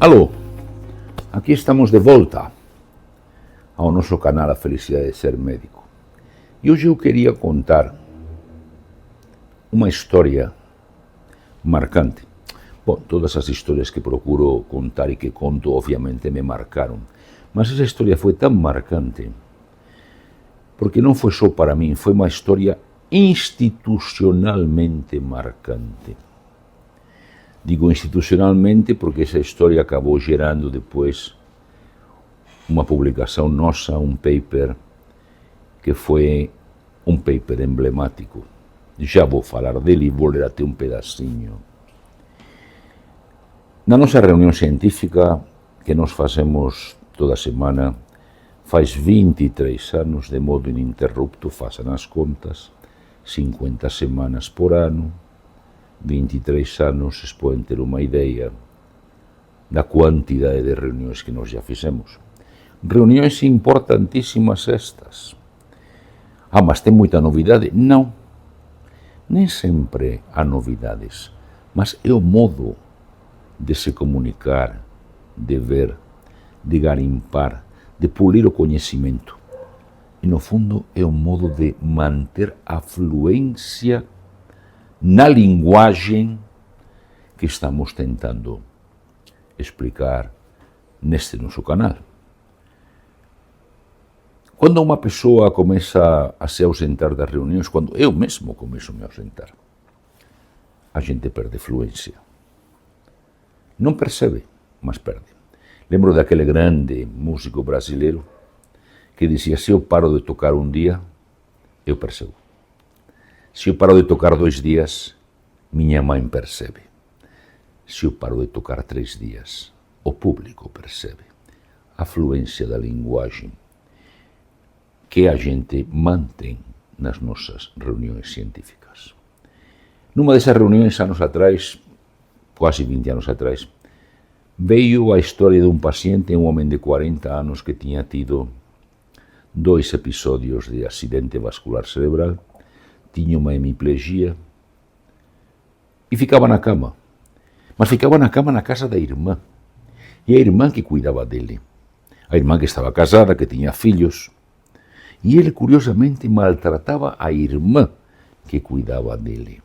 Alô, aqui estamos de volta ao nosso canal A Felicidade de Ser Médico. E hoje eu queria contar uma história marcante. Bom, todas as histórias que procuro contar e que conto, obviamente, me marcaram. Mas essa história foi tão marcante, porque não foi só para mim, foi uma história institucionalmente marcante. Digo institucionalmente porque essa história acabou gerando depois uma publicação nossa, um paper, que foi um paper emblemático. Já vou falar dele e vou ler até um pedacinho. Na nossa reunião científica, que nós fazemos toda semana, faz 23 anos, de modo ininterrupto, façam as contas, 50 semanas por ano, 23 anos, vocês podem ter uma ideia da quantidade de reuniões que nós já fizemos. Reuniões importantíssimas estas. Ah, mas tem muita novidade? Não. Nem sempre há novidades, mas é o modo de se comunicar, de ver, de garimpar, de polir o conhecimento. E no fundo é o modo de manter a fluência na linguagem que estamos tentando explicar neste nosso canal. Quando uma pessoa começa a se ausentar das reuniões, quando eu mesmo começo a me ausentar, a gente perde fluência. Não percebe, mas perde. Lembro daquele grande músico brasileiro que dizia: se eu paro de tocar um dia, eu percebo. Se eu paro de tocar 2 dias, minha mãe percebe. Se eu paro de tocar 3 dias, o público percebe. A fluência da linguagem que a gente mantém nas nossas reuniões científicas. Numa dessas reuniões, anos atrás, quase 20 anos atrás, veio a história de um paciente, um homem de 40 anos que tinha tido 2 episódios de acidente vascular cerebral, tinha uma hemiplegia e ficava na cama. Mas ficava na cama na casa da irmã. E a irmã que cuidava dele. A irmã que estava casada, que tinha filhos. E ele, curiosamente, maltratava a irmã que cuidava dele.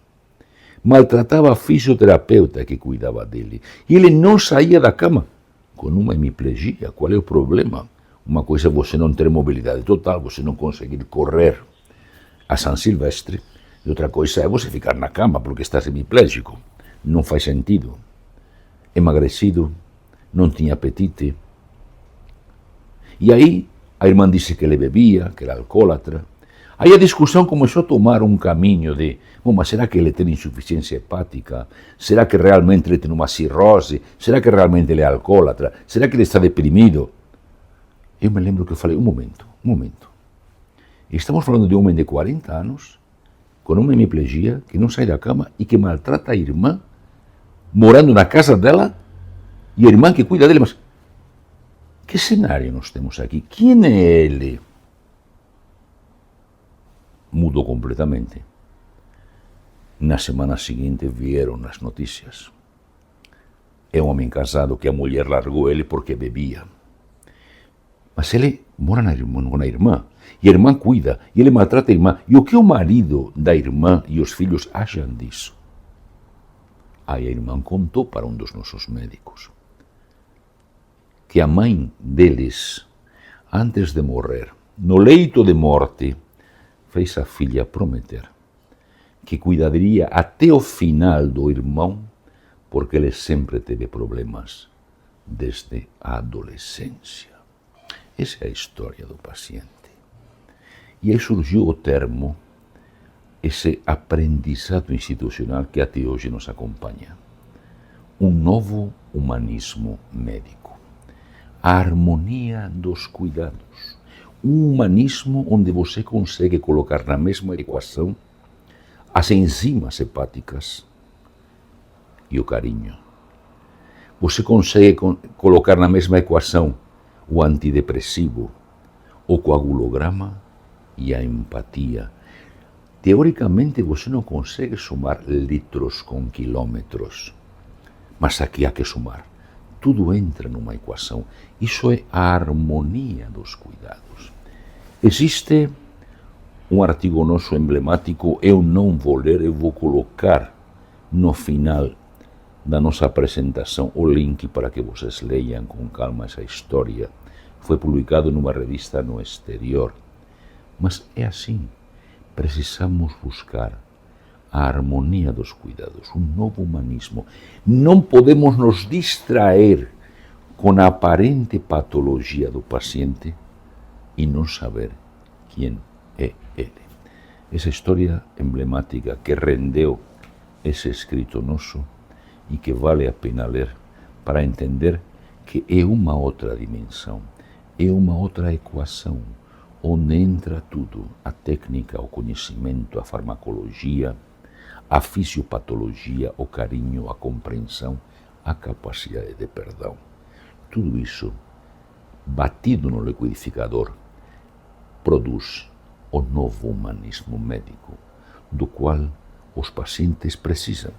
Maltratava a fisioterapeuta que cuidava dele. E ele não saía da cama com uma hemiplegia. Qual é o problema? Uma coisa é você não ter mobilidade total, você não conseguir correr a São Silvestre, e outra coisa é você ficar na cama porque está hemiplégico. Não faz sentido. Emagrecido, não tinha apetite. E aí a irmã disse que ele bebia, que era alcoólatra. Aí a discussão começou a tomar um caminho de, bom, mas será que ele tem insuficiência hepática? Será que realmente ele tem uma cirrose? Será que realmente ele é alcoólatra? Será que ele está deprimido? Eu me lembro que eu falei, um momento. Estamos falando de um homem de 40 anos, com uma hemiplegia, que não sai da cama e que maltrata a irmã, morando na casa dela, e a irmã que cuida dele. Mas que cenário nós temos aqui? Quem é ele? Mudou completamente. Na semana seguinte vieram nas notícias. É um homem casado que a mulher largou ele porque bebia. Mas ele mora com a irmã, e a irmã cuida, e ele maltrata a irmã. E o que o marido da irmã e os filhos acham disso? Aí a irmã contou para um dos nossos médicos que a mãe deles, antes de morrer, no leito de morte, fez a filha prometer que cuidaria até o final do irmão, porque ele sempre teve problemas desde a adolescência. Essa é a história do paciente. E aí surgiu o termo, esse aprendizado institucional que até hoje nos acompanha. Um novo humanismo médico. A harmonia dos cuidados. Um humanismo onde você consegue colocar na mesma equação as enzimas hepáticas e o carinho. Você consegue colocar na mesma equação o antidepressivo, o coagulograma e a empatia. Teoricamente você não consegue somar litros com quilômetros, mas aqui há que somar tudo entra numa equação. Isso é a harmonia dos cuidados. Existe um artigo nosso emblemático, eu não vou ler, eu vou colocar no final da nossa apresentação o link para que vocês leiam com calma essa história. Foi publicado numa revista no exterior. Mas é assim, precisamos buscar a harmonia dos cuidados, um novo humanismo. Não podemos nos distrair com a aparente patologia do paciente e não saber quem é ele. Essa história emblemática que rendeu esse escrito nosso e que vale a pena ler para entender que é uma outra dimensão, é uma outra equação, onde entra tudo, a técnica, o conhecimento, a farmacologia, a fisiopatologia, o carinho, a compreensão, a capacidade de perdão. Tudo isso, batido no liquidificador, produz o novo humanismo médico, do qual os pacientes precisam.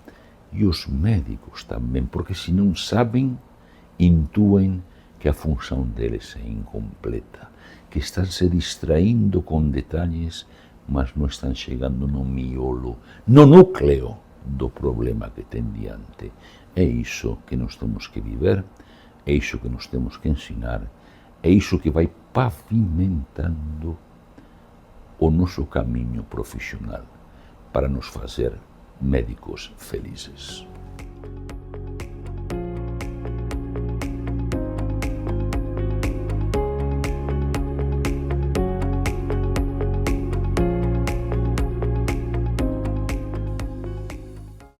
E os médicos também, porque se não sabem, intuem que a função deles é incompleta, que estão se distraindo com detalhes, mas não estão chegando no miolo, no núcleo do problema que tem diante. É isso que nós temos que viver, é isso que nós temos que ensinar, é isso que vai pavimentando o nosso caminho profissional para nos fazer médicos felizes.